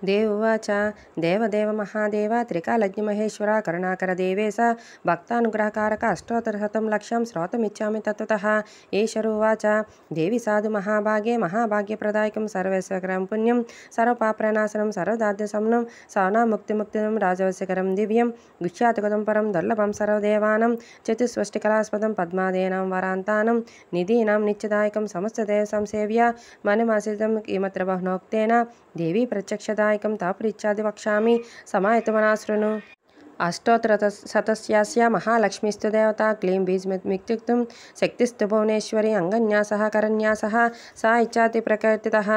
देवोवाच देवदेव महादेव त्रिकालज्ञमहेश्वर करुणाकर देवेश भक्तानुग्रहकारक अष्टोत्तरशतं लक्ष्यं श्रोतुमिच्छामि तत्त्वतः। ईश्वरोवाच देवि साधु महाभागे महाभाग्यप्रदायकं सर्वैश्वर्यकरं पुण्यं सर्वपापप्रणाशनं सर्वदाद्यशमनं सवनामुक्तिमुक्तिदं राजवश्यकरं दिव्यं गुह्यातिगतं परं दुर्लभं सर्वदेवानां चतुष्षष्टिकलास्पदं पद्मादीनां वरान्तानं निधीनां नित्यदायकं समस्तदेवसंसेव्य मनमासितं किमत्र बहुनोक्तेन देवी प्रत्यक्षदायकं तापरिच्छादि वक्ष्यामि समायतमनाशृणु। अष्टोत्तरशतस्यास्य महालक्ष्मीस्तु देवता क्लीं बीजमित्युक्तं शक्तिस्तु भुवनेश्वरी अङ्गन्यासः करन्यासः सा इच्छाति प्रकृतितः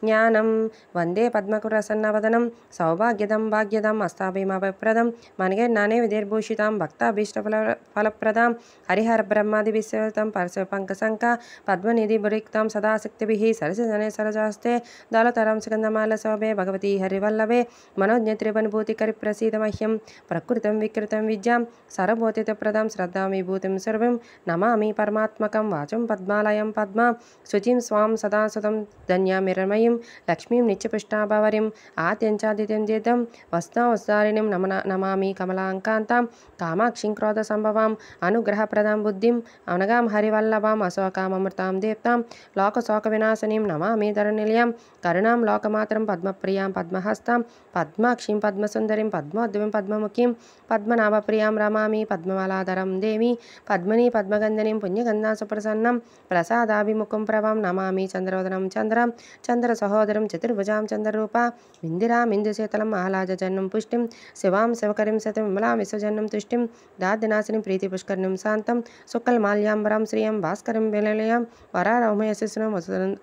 ज्ञानं वन्दे पद्मकुरसन्नवदनं सौभाग्यदं भाग्यदम् अस्ताभिमभयप्रदं मनगेर्नाने विधिर्भूषितां भक्ताभीष्टफलप्रदां हरिहरब्रह्मादिभिस्सेवितं परशुपङ्कशङ्का पद्मनिधिभुरिक्तां सदा शक्तिभिः सरसिजने सरजास्ते दलतरं सुगन्धमालशोभे भगवती हरिवल्लभे मनोज्ञत्रिभुवनभूतिकरिप्रसीद मह्यं प्रकृतं विकृतं विद्यां सर्वभूतिप्रदां श्रद्धां विभूतिं सर्वं नमामि परमात्मकं वाचं पद्मालयं पद्मा शुचिं स्वां सदा सुतं धन्यामिरमयीं लक्ष्मीं नित्यपुष्टाभवरीं आद्यञ्चादित्यं दीर्घं वस्तावस्तारिणीं नमामि कमलाकान्तां कामाक्षीं क्रोधसम्भवाम् अनुग्रहप्रदां बुद्धिं अनगां हरिवल्लभाम् अशोकाममृतां दीप्तां लोकशोकविनाशिनीं नमामि धरणिलयां करुणां लोकमातरं पद्मप्रियां पद्महस्तां पद्माक्षीं पद्मसुन्दरीं पद्मोद्भवीं पद्ममुखीं पद्मनाभप्रियां रमामि पद्ममालाधरं देवी पद्मिनी पद्मगन्धिनीं पुण्यगन्धां सुप्रसन्नं प्रसादाभिमुखं प्रभां नमामि चन्द्रवदनं चन्द्रं चन्द्रसहोदरं चतुर्भुजां चन्द्ररूपा इन्दिरामिन्दुशीतलम् आह्लादजन्नं पुष्टिं शिवां शिवकरीं सतीं विमलां विश्वजन्नं तुष्टिं दाद्यनाशिनीं प्रीतिपुष्करिणीं शान्तं शुक्लमाल्याम्बरां श्रियं भास्करीं विलयं वरारोहमयशिष्णुं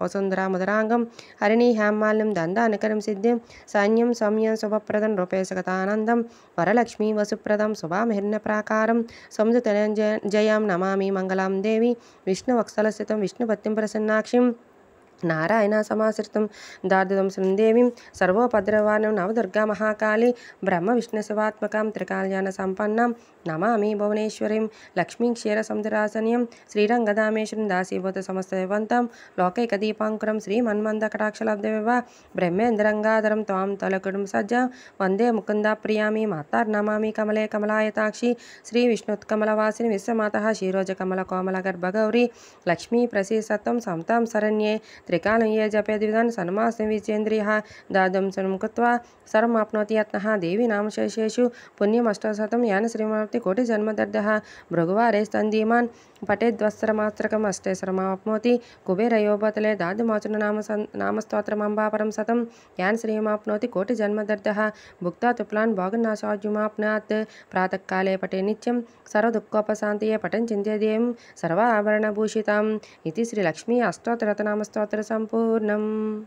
वसुन्धरामुदराङ्गं हरिणी हेमाल्यं दन्दानिकरीं सिद्धिं सैन्यं सौम्यं शुभप्रदं रूपेशगतानन्दं वरलक्ष्मी वसुप्रदं शुभामहिर्नप्राकारं समुद्रतनञ्जयां नमामि मङ्गलां देवी विष्णुवत्सलस्थितं विष्णुपत्नीं प्रसन्नाक्षीं नारायण समाश्रितं दार्दुदं श्रीदेवीं सर्वोपद्रवाणं नवदुर्गा महाकाली ब्रह्म विष्णुशिवात्मकां त्रिकालज्ञानसम्पन्नां नमामि भुवनेश्वरीं लक्ष्मीं क्षीरसमुद्रासनीयं श्रीरङ्गधामेश्वरीं दासीभूतसमस्तदेवन्तं लोकैकदीपाङ्कुरं श्रीमन्मन्दकटाक्षलब्धविभा ब्रह्मेन्द्ररङ्गाधरं त्वां तलकुटुं सज्जां वन्दे मुकुन्दाप्रियामि मातार्नमामि कमले कमलायताक्षी श्रीविष्णुत्कमलवासिनी विश्वमातः क्षीरोजकमलकोमलगर्भगौरी लक्ष्मी प्रसीदसत्त्वं समतां शरण्ये त्रिकालं ये जपेद्विधान् सन्मासं विचेन्द्रियः दादुं शरणं कृत्वा सर्वमाप्नोति यत्नः देवी नाम शेषेषु पुण्यमष्टशतं यान श्रीमूर्ति कोटिजन्मदर्दः भृगुवारे स्तन्दीमान् पठेद्वत्सरमात्रकम् अष्टेश्वरमाप्नोति कुबेरयोबतले दादुमाचुन नामस्तोत्रमम्बापरं शतं यान श्रीमाप्नोति कोटिजन्मदर्दः भुक्ता तुप्लान् भोगनाशाद्युमाप्नुयात् प्रातःकाले पठे नित्यं सर्वदुःखोपशान्तये पठन् चिन्तयेदेवीं सर्वाभरणभूषिताम् इति श्रीलक्ष्मी अष्टोत्तरशतनामस्तोत्र संपूर्णम्।